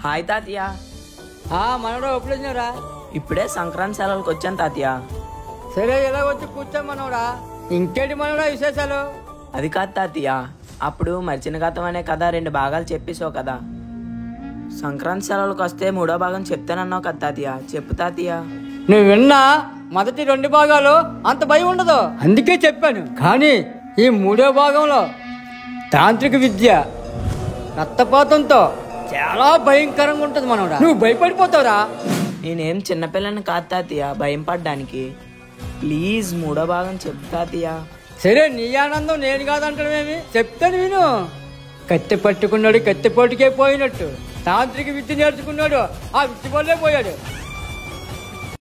Hi తాతయ్య. మనోడా ఎప్పుడు వచ్చినారా? ఇప్పుడే సంక్రాంతి సెలవులకు వచ్చాను తాతయ్య. సరే ఎలా వచ్చి కూర్చో మనోడా. ఇంకేంటి మనోడా విశేషాలు? అది కాదు తాతయ్య, అప్పుడు మర్చిన గతం అనే కథ 2 భాగాలు చెప్పేసావు కదా. సంక్రాంతి సెలవులకు వస్తే 3వ భాగం చెప్తానన్నావు కదా తాతయ్య, చెప్పు తాతయ్య. నువ్వు విన్నా మొదటి 2 భాగాలు అంత భయం ఉండదు, అందుకే చెప్పాను. కానీ ఈ 3వ భాగంలో తాంత్రిక విద్య రక్తపాతంతో చాలా భయంకరంగా ఉంటుంది మనోడా. నువ్వు భయపడిపోతావురా. నేనేం చిన్నపిల్లని కాదు తాతయ్య భయం పడ్డానికి. ప్లీజ్ 3వ భాగం చెప్పు తాతయ్య. సరే నీ ఆనందం నేను కాదంటావేమి, చెప్తాను విను. కత్తి పట్టుకున్నాడు కత్తిపోటుకే పోయినట్టు, తాంత్రిక విద్య నేర్చుకున్నాడు ఆ విద్య వల్లే పోయాడు.